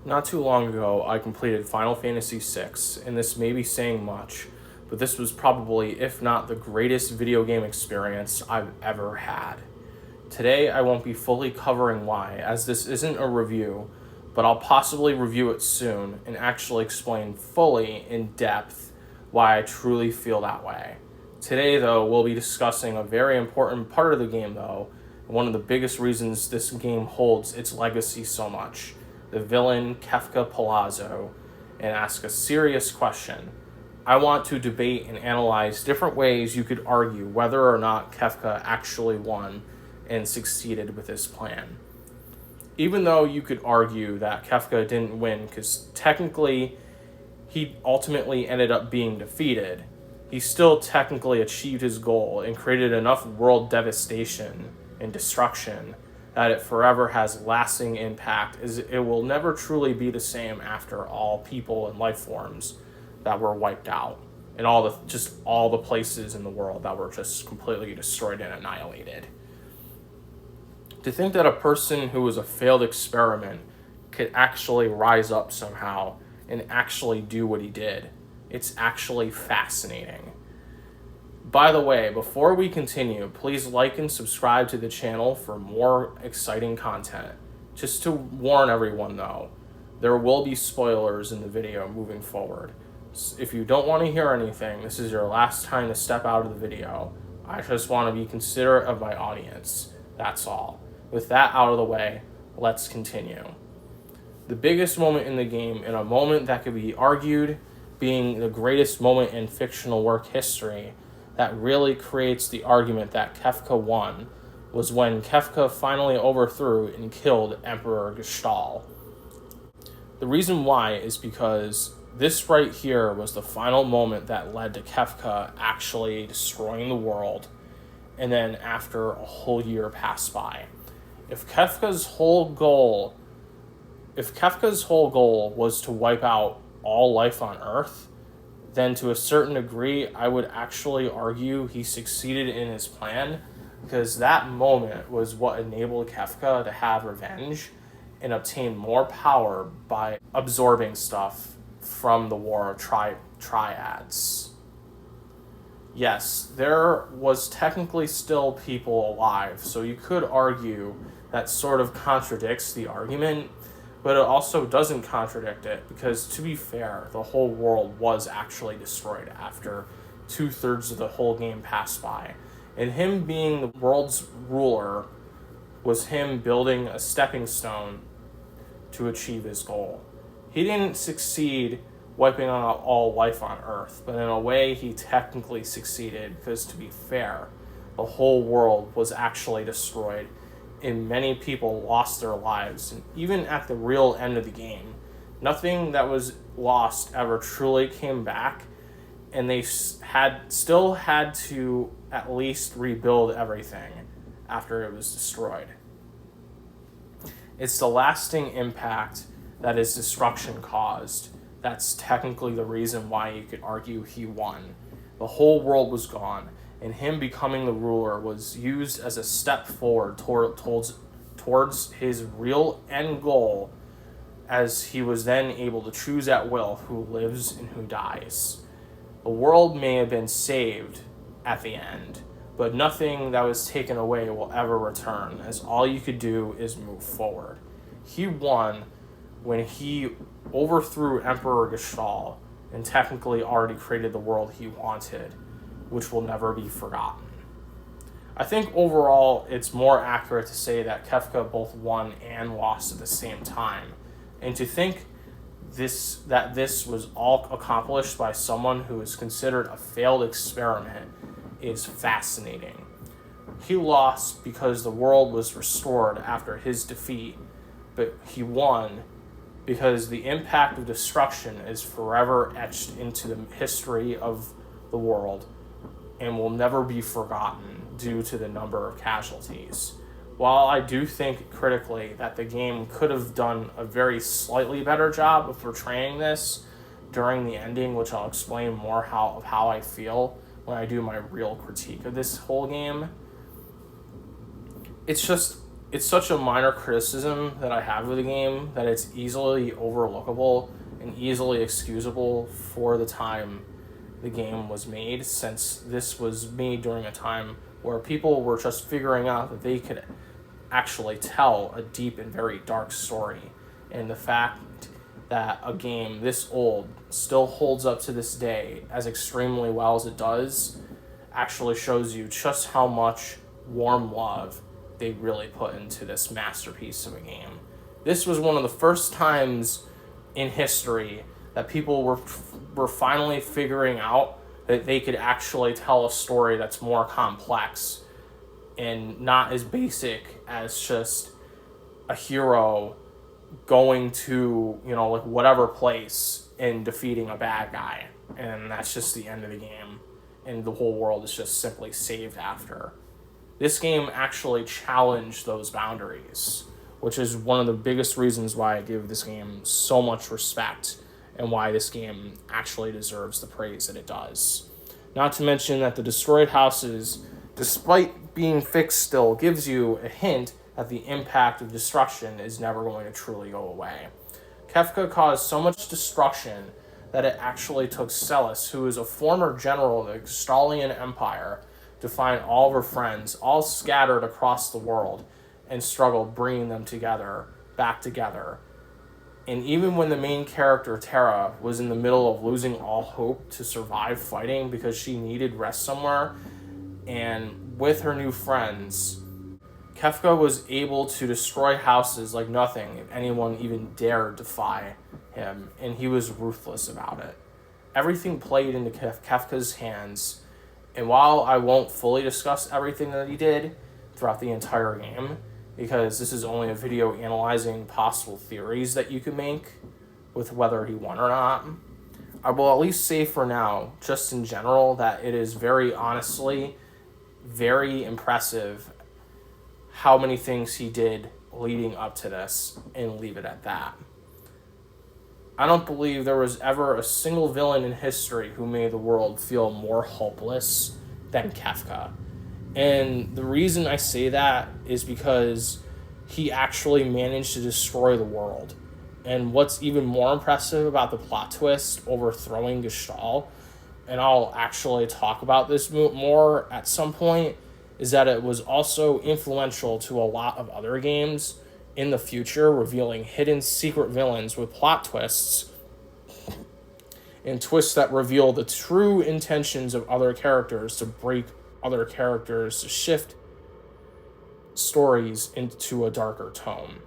Not too long ago, I completed Final Fantasy VI, and this may be saying much, but this was probably, if not the greatest video game experience I've ever had. Today, I won't be fully covering why, as this isn't a review, but I'll possibly review it soon and actually explain fully, in depth, why I truly feel that way. Today, though, we'll be discussing a very important part of the game, though, and one of the biggest reasons this game holds its legacy so much. The villain Kefka Palazzo, and ask a serious question. I want to debate and analyze different ways you could argue whether or not Kefka actually won and succeeded with his plan. Even though you could argue that Kefka didn't win because technically he ultimately ended up being defeated, he still technically achieved his goal and created enough world devastation and destruction that it forever has lasting impact, as it will never truly be the same after all people and life forms that were wiped out, and all the places in the world that were just completely destroyed and annihilated. To think that a person who was a failed experiment could actually rise up somehow and actually do what he did, it's actually fascinating. By the way, before we continue, please like and subscribe to the channel for more exciting content. Just to warn everyone though, there will be spoilers in the video moving forward. If you don't want to hear anything, this is your last time to step out of the video. I just want to be considerate of my audience. That's all. With that out of the way, let's continue. The biggest moment in the game, and a moment that could be argued being the greatest moment in fictional work history, that really creates the argument that Kefka won, was when Kefka finally overthrew and killed Emperor Gestahl. The reason why is because this right here was the final moment that led to Kefka actually destroying the world, and then after a whole year passed by. If Kefka's whole goal was to wipe out all life on Earth, then to a certain degree, I would actually argue he succeeded in his plan, because that moment was what enabled Kefka to have revenge and obtain more power by absorbing stuff from the War of Triads. Yes, there was technically still people alive, so you could argue that sort of contradicts the argument, but it also doesn't contradict it, because to be fair, the whole world was actually destroyed after 2/3 of the whole game passed by. And him being the world's ruler was him building a stepping stone to achieve his goal. He didn't succeed wiping out all life on Earth, but in a way he technically succeeded, because to be fair, the whole world was actually destroyed and many people lost their lives. And even at the real end of the game, nothing that was lost ever truly came back, and they still had to at least rebuild everything after it was destroyed. It's the lasting impact that his destruction caused that's technically the reason why you could argue he won. The whole world was gone, and him becoming the ruler was used as a step forward towards his real end goal, as he was then able to choose at will who lives and who dies. The world may have been saved at the end, but nothing that was taken away will ever return, as all you could do is move forward. He won when he overthrew Emperor Gestahl and technically already created the world he wanted, which will never be forgotten. I think overall it's more accurate to say that Kefka both won and lost at the same time, and to think that this was all accomplished by someone who is considered a failed experiment is fascinating. He lost because the world was restored after his defeat, but he won because the impact of destruction is forever etched into the history of the world and will never be forgotten due to the number of casualties. While I do think critically that the game could have done a very slightly better job of portraying this during the ending, which I'll explain more of how I feel when I do my real critique of this whole game, it's just it's such a minor criticism that I have of the game that it's easily overlookable and easily excusable for the time the game was made, since this was made during a time where people were just figuring out that they could actually tell a deep and very dark story. And the fact that a game this old still holds up to this day as extremely well as it does actually shows you just how much warm love they really put into this masterpiece of a game. This was one of the first times in history that people were finally figuring out that they could actually tell a story that's more complex and not as basic as just a hero going to, like whatever place and defeating a bad guy. And that's just the end of the game. And the whole world is just simply saved after. This game actually challenged those boundaries, which is one of the biggest reasons why I give this game so much respect and why this game actually deserves the praise that it does. Not to mention that the destroyed houses, despite being fixed still, gives you a hint that the impact of destruction is never going to truly go away. Kefka caused so much destruction that it actually took Celis, who is a former general of the Gestalian Empire, to find all of her friends, all scattered across the world, and struggle bringing them back together. And even when the main character, Terra, was in the middle of losing all hope to survive fighting because she needed rest somewhere, and with her new friends, Kefka was able to destroy houses like nothing if anyone even dared defy him, and he was ruthless about it. Everything played into Kefka's hands, and while I won't fully discuss everything that he did throughout the entire game, because this is only a video analyzing possible theories that you could make with whether he won or not, I will at least say for now, just in general, that it is very honestly very impressive how many things he did leading up to this, and leave it at that. I don't believe there was ever a single villain in history who made the world feel more hopeless than Kefka. And the reason I say that is because he actually managed to destroy the world. And what's even more impressive about the plot twist overthrowing Gestalt, and I'll actually talk about this more at some point, is that it was also influential to a lot of other games in the future, revealing hidden secret villains with plot twists and twists that reveal the true intentions of other characters to break other characters, to shift stories into a darker tone.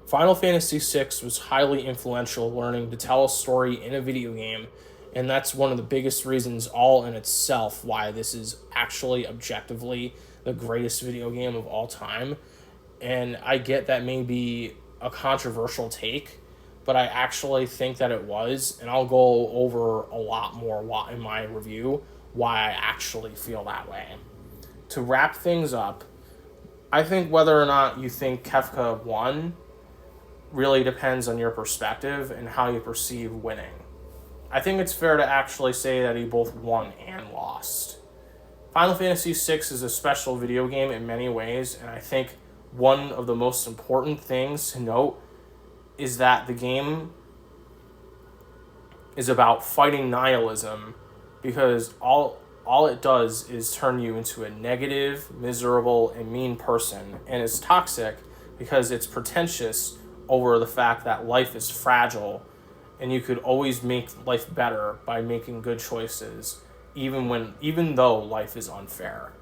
Final Fantasy VI was highly influential, learning to tell a story in a video game, and that's one of the biggest reasons all in itself why this is actually objectively the greatest video game of all time. And I get that may be a controversial take, but I actually think that it was, and I'll go over a lot more in my review why I actually feel that way. To wrap things up, I think whether or not you think Kefka won really depends on your perspective and how you perceive winning. I think it's fair to actually say that he both won and lost. Final Fantasy VI is a special video game in many ways, and I think one of the most important things to note is that the game is about fighting nihilism, because all it does is turn you into a negative, miserable, and mean person, and it's toxic because it's pretentious over the fact that life is fragile and you could always make life better by making good choices, even though life is unfair.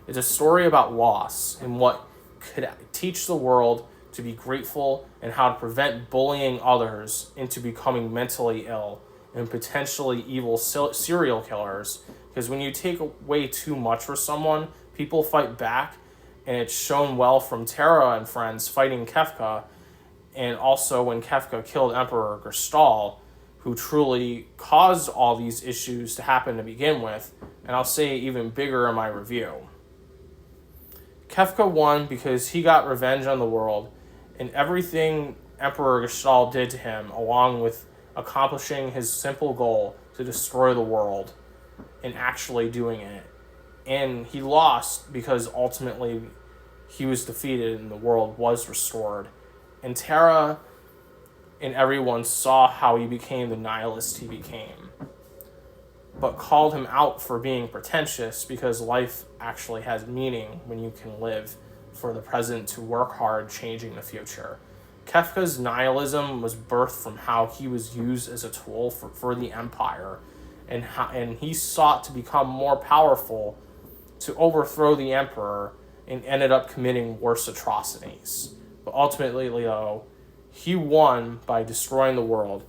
It's a story about loss and what could teach the world to be grateful, and how to prevent bullying others into becoming mentally ill and potentially evil serial killers. Because when you take away too much for someone, people fight back, and it's shown well from Terra and friends fighting Kefka, and also when Kefka killed Emperor Gestalt, who truly caused all these issues to happen to begin with, and I'll say even bigger in my review. Kefka won because he got revenge on the world, and everything Emperor Gestalt did to him, along with accomplishing his simple goal to destroy the world and actually doing it. And he lost because ultimately he was defeated and the world was restored. And Terra and everyone saw how he became the nihilist he became, but called him out for being pretentious, because life actually has meaning when you can live for the present to work hard changing the future. Kefka's nihilism was birthed from how he was used as a tool for the Empire, and he sought to become more powerful to overthrow the Emperor, and ended up committing worse atrocities. But ultimately, Leo, he won by destroying the world,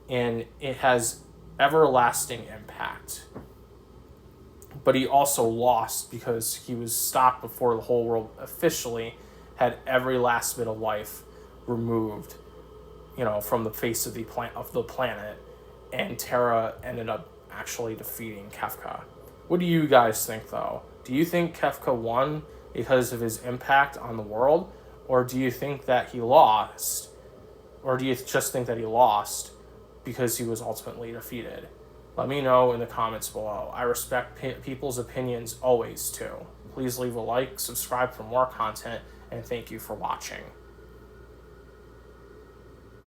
and it has everlasting impact. But he also lost because he was stopped before the whole world officially had every last bit of life removed, from the face of the planet, and Terra ended up actually defeating Kefka. What do you guys think, though? Do you think Kefka won because of his impact on the world, or do you think that he lost, or do you just think that he lost because he was ultimately defeated? Let me know in the comments below. I respect people's opinions always, too. Please leave a like, subscribe for more content, and thank you for watching.